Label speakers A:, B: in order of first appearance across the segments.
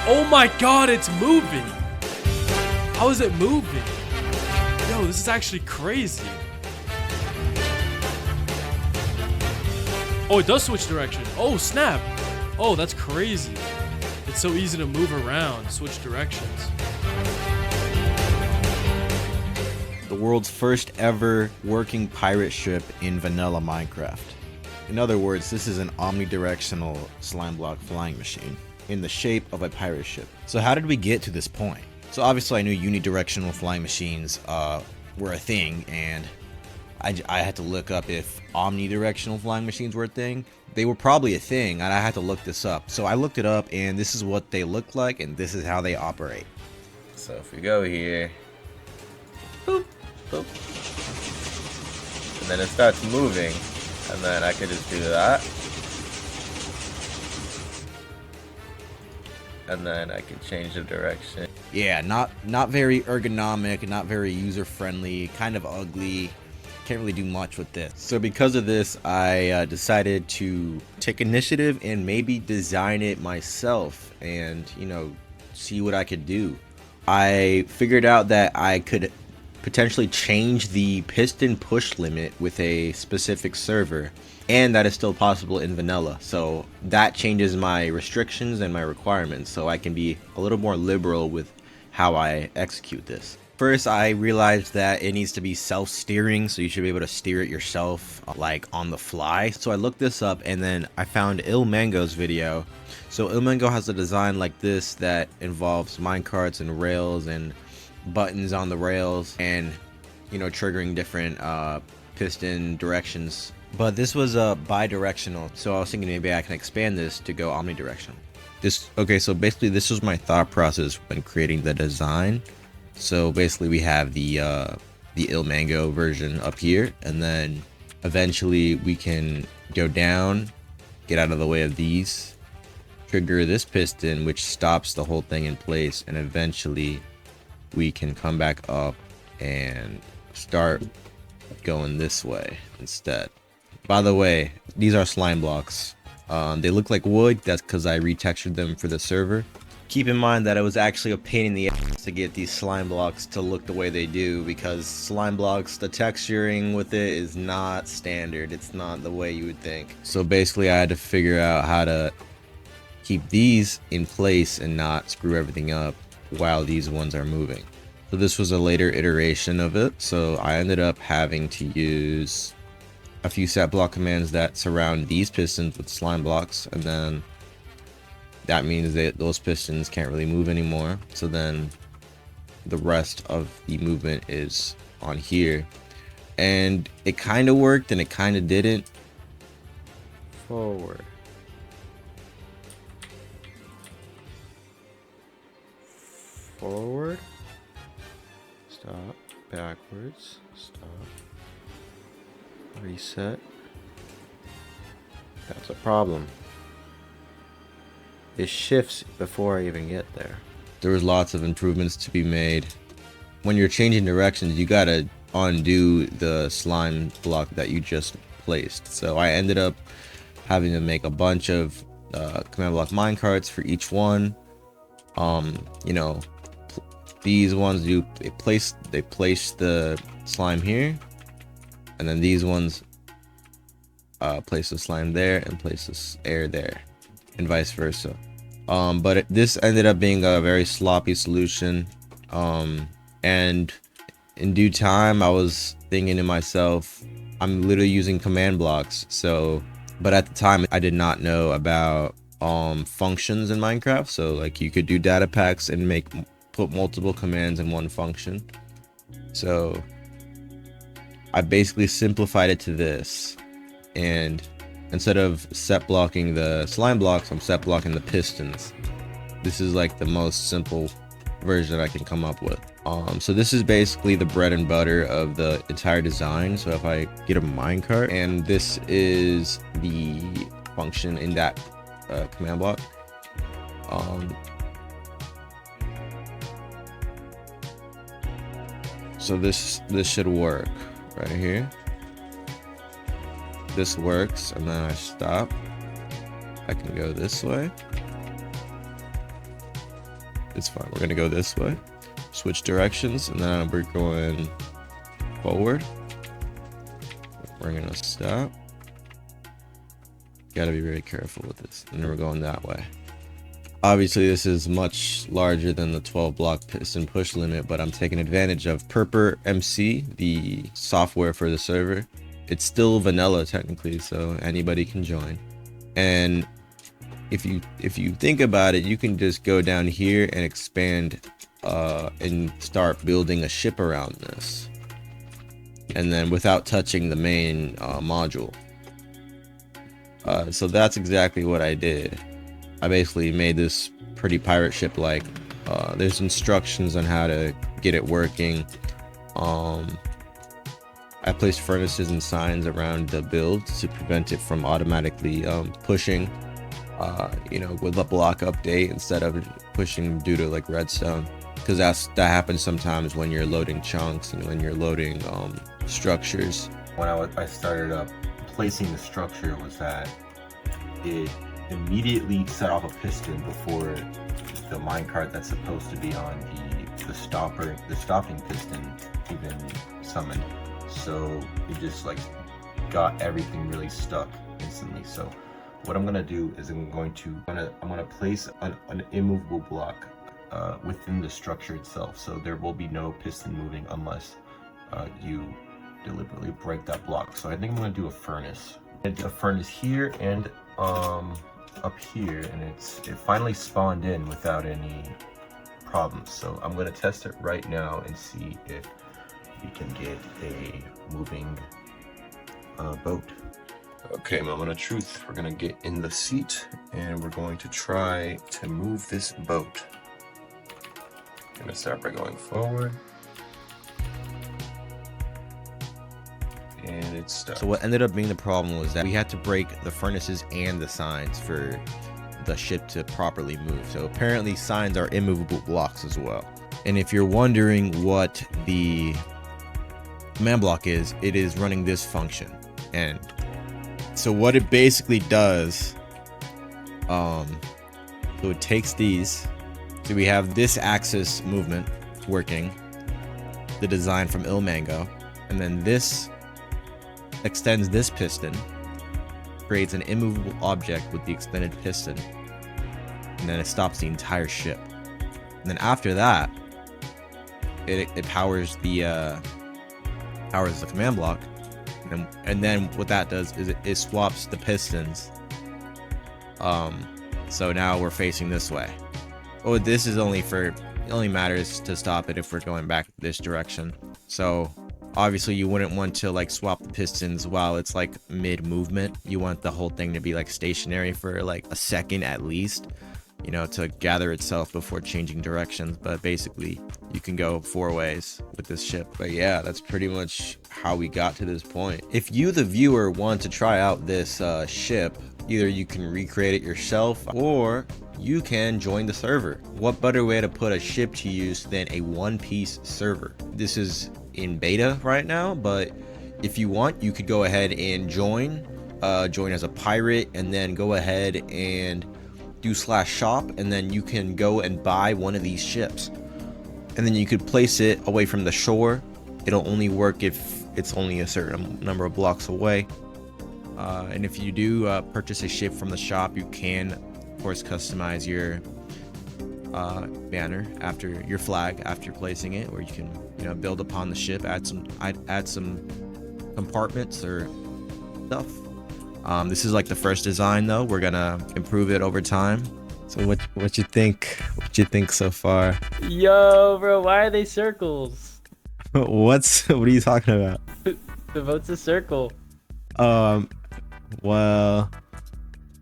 A: Oh my god, it's moving. How is it moving? Yo, this is actually crazy. Oh, it does switch direction. Oh, snap. Oh, that's crazy. It's so easy to move around, switch directions.
B: The world's first ever working pirate ship in vanilla Minecraft. In other words, this is an omnidirectional Slimeblock flying machine in the shape of a pirate ship. So how did we get to this point? So obviously I knew unidirectional flying machines were a thing, and I had to look up if omnidirectional flying machines were a thing. They were probably a thing, and I had to look this up. So I looked it up, and this is what they look like, and this is how they operate. So if we go here, boop, boop, and then it starts moving, and then I could just do that. And then I could change the direction. Yeah, not very ergonomic, not very user-friendly, kind of ugly. Can't really do much with this. So because of this, I decided to take initiative and maybe design it myself and, you know, see what I could do. I figured out that I could potentially change the piston push limit with a specific server, and that is still possible in vanilla. So that changes my restrictions and my requirements, so I can be a little more liberal with how I execute this. First, I realized that it needs to be self-steering, so you should be able to steer it yourself, like on the fly. So I looked this up, and then I found ilmango's video. So ilmango has a design like this that involves minecarts and rails and buttons on the rails, and, you know, triggering different piston directions. But this was bidirectional, so I was thinking maybe I can expand this to go omnidirectional. Okay, so basically this was my thought process when creating the design. So basically we have the ilmango version up here, and then eventually we can go down, get out of the way of these, trigger this piston, which stops the whole thing in place, and eventually we can come back up and start going this way instead. By the way, these are slime blocks. They look like wood. That's because I retextured them for the server. Keep in mind that it was actually a pain in the ass to get these slime blocks to look the way they do, because slime blocks, the texturing with it is not standard. It's not the way you would think. So basically I had to figure out how to keep these in place and not screw everything up while these ones are moving. So this was a later iteration of it. So I ended up having to use a few set block commands that surround these pistons with slime blocks, and then that means that those pistons can't really move anymore. So then the rest of the movement is on here, and it kind of worked and it kind of didn't. Forward, forward, stop, backwards, stop, reset. That's a problem. It shifts before I even get there. There was lots of improvements to be made. When you're changing directions, you gotta undo the slime block that you just placed. So I ended up having to make a bunch of command block minecarts for each one. You know, these ones they place the slime here, and then these ones place the slime there and place this air there, and vice versa. But this ended up being a very sloppy solution, and in due time I was thinking to myself, I'm literally using command blocks. So, but at the time I did not know about functions in Minecraft. So like you could do data packs and put multiple commands in one function. So I basically simplified it to this, and instead of set blocking the slime blocks, I'm set blocking the pistons. This is like the most simple version I can come up with. So this is basically the bread and butter of the entire design. So if I get a minecart, and this is the function in that command block. So this should work right here. This works, and then I stop. I can go this way. It's fine. We're gonna go this way. Switch directions, and then we're going forward. We're gonna stop. Gotta be very careful with this. And then we're going that way. Obviously, this is much larger than the 12 block piston push limit, but I'm taking advantage of Purpur MC, the software for the server. It's still vanilla technically, so anybody can join. And if you think about it, you can just go down here and expand and start building a ship around this, and then without touching the main module. So that's exactly what I did. I basically made this pretty pirate ship like. There's instructions on how to get it working. I placed furnaces and signs around the build to prevent it from automatically pushing, with a block update instead of pushing due to like redstone, because that happens sometimes when you're loading chunks and when you're loading structures. When I started up placing the structure, was that it immediately set off a piston before the minecart that's supposed to be on the stopping piston even summoned. So it just like got everything really stuck instantly. So what I'm gonna do is I'm gonna place an immovable block within the structure itself. So there will be no piston moving unless you deliberately break that block. So I think I'm gonna do a furnace. A furnace here and up here, and it finally spawned in without any problems. So I'm gonna test it right now and see if we can get a moving boat. Okay, moment of truth. We're gonna get in the seat and we're going to try to move this boat. I'm gonna start by going forward. And it's stuck. So what ended up being the problem was that we had to break the furnaces and the signs for the ship to properly move. So apparently signs are immovable blocks as well. And if you're wondering what the command block is, it is running this function. And so what it basically does, so it takes these, so we have this axis movement working, the design from ilmango, and then this extends this piston, creates an immovable object with the extended piston, and then it stops the entire ship. And then after that, it powers the command block, and then what that does is it swaps the pistons. So now we're facing this way. Oh, this is it only matters to stop it if we're going back this direction. So obviously you wouldn't want to like swap the pistons while it's like mid movement. You want the whole thing to be like stationary for like a second at least, to gather itself before changing directions. But basically you can go 4 ways with this ship. But yeah, that's pretty much how we got to this point. If you, the viewer, want to try out this ship, either you can recreate it yourself or you can join the server. What better way to put a ship to use than a one-piece server? This is in beta right now, but if you want, you could go ahead and join as a pirate, and then go ahead and do /shop, and then you can go and buy one of these ships, and then you could place it away from the shore. It'll only work if it's only a certain number of blocks away. And if you do purchase a ship from the shop, you can of course customize your banner after your flag after placing it, or you can build upon the ship, add some compartments or stuff. This is like the first design though. We're gonna improve it over time. So what you think so far?
C: Yo bro, why are they circles?
B: What are you talking about?
C: The boat's a circle.
B: Well,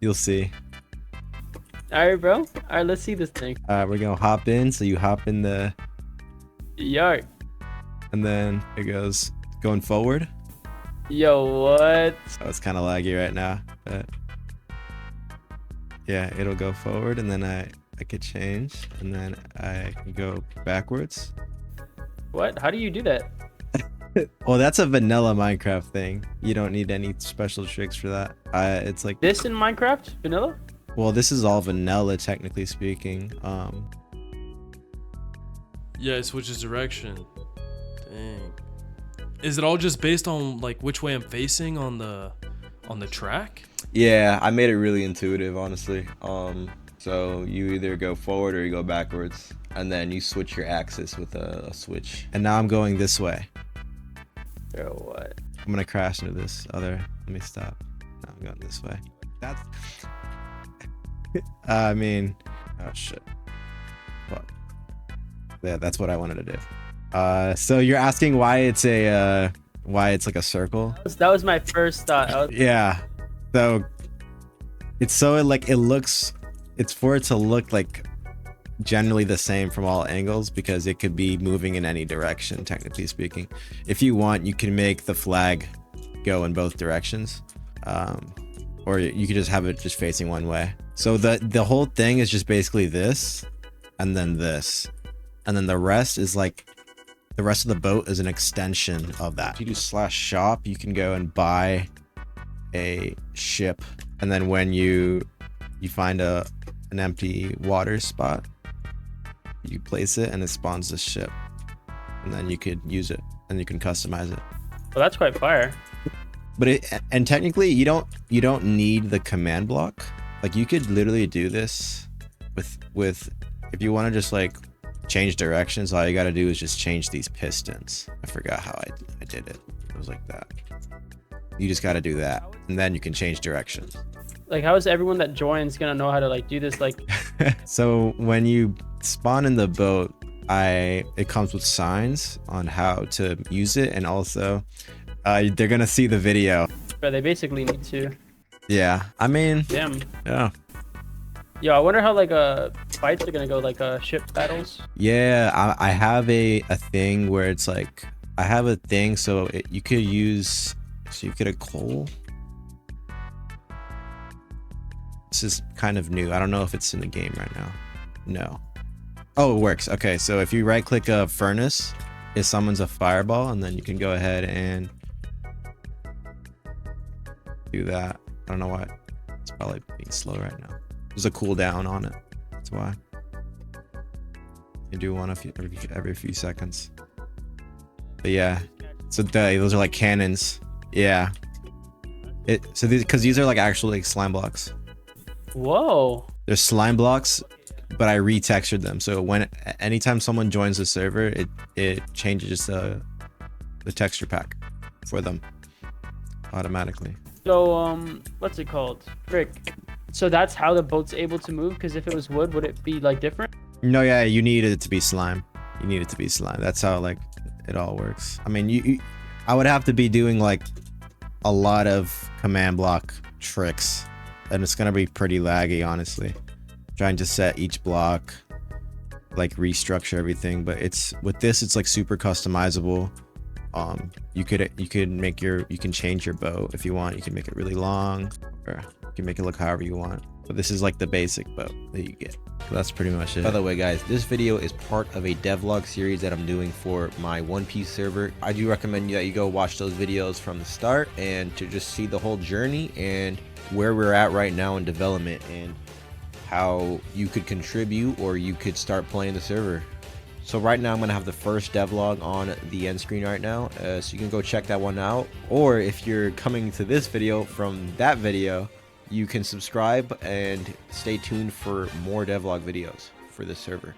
B: you'll see.
C: Alright bro, alright, let's see this thing.
B: We're gonna hop in. So you hop in the
C: yard,
B: and then it goes going forward.
C: Yo, what?
B: Oh, it's kind of laggy right now, but yeah, it'll go forward, and then I could change, and then I can go backwards.
C: What? How do you do that?
B: Well, that's a vanilla Minecraft thing. You don't need any special tricks for that. It's like
C: this in Minecraft vanilla.
B: Well, this is all vanilla technically speaking.
A: Yeah, it switches direction. Dang. Is it all just based on like which way I'm facing on the track?
B: Yeah, I made it really intuitive, honestly. So you either go forward or you go backwards, and then you switch your axis with a switch. And now I'm going this way.
C: Bro, what?
B: I'm gonna crash into this other. Let me stop. No, I'm going this way. That's. I mean, oh shit. Fuck. Yeah, that's what I wanted to do. So you're asking why it's like a circle?
C: That was my first thought.
B: Yeah. So it's so like it looks. It's for it to look like generally the same from all angles because it could be moving in any direction, technically speaking. If you want, you can make the flag go in both directions, or you could just have it just facing one way. So the whole thing is just basically this, and then this, and then the rest is like the rest of the boat is an extension of that. If you do /shop, you can go and buy a ship, and then when you find an empty water spot, you place it and it spawns the ship, and then you could use it and you can customize it.
C: Well, that's quite fire.
B: But and technically you don't need the command block. Like you could literally do this with if you want to just like change directions, all you got to do is just change these pistons. I forgot how I did it. It was like that. You just got to do that, and then you can change directions.
C: Like, how is everyone that joins gonna know how to like do this? Like,
B: so when you spawn in the boat, it comes with signs on how to use it, and also they're gonna see the video.
C: but they basically need to.
B: Yeah, I mean,
C: Damn.
B: yeah.
C: Yo, I wonder how like fights are gonna go, like ship battles.
B: Yeah, I have a thing where it's like I have a thing so you could use, so you get a coal. This is kind of new. I don't know if it's in the game right now. No. Oh, it works. Okay, so if you right click a furnace, it summons a fireball, and then you can go ahead and do that. I don't know why. It's probably being slow right now. There's a cooldown on it. That's why. You do one every few seconds. But yeah. So those are like cannons. Yeah. Because these are like actually like slime blocks.
C: Whoa.
B: They're slime blocks, but I retextured them. So anytime someone joins the server, it changes the texture pack for them automatically.
C: So what's it called? Frick. So that's how the boat's able to move? Because if it was wood, would it be like different?
B: No, yeah, you need it to be slime. You need it to be slime. That's how like it all works. I mean, I would have to be doing like a lot of command block tricks, and it's gonna be pretty laggy, honestly. Trying to set each block, like restructure everything, but with this, it's like super customizable. You can change your boat if you want. You can make it really long, or you can make it look however you want. But this is like the basic boat that you get. So that's pretty much it. By the way, guys, this video is part of a devlog series that I'm doing for my One Piece server. I do recommend that you go watch those videos from the start and to just see the whole journey and where we're at right now in development and how you could contribute or you could start playing the server. So right now I'm gonna have the first devlog on the end screen right now, so you can go check that one out. Or if you're coming to this video from that video, you can subscribe and stay tuned for more devlog videos for this server.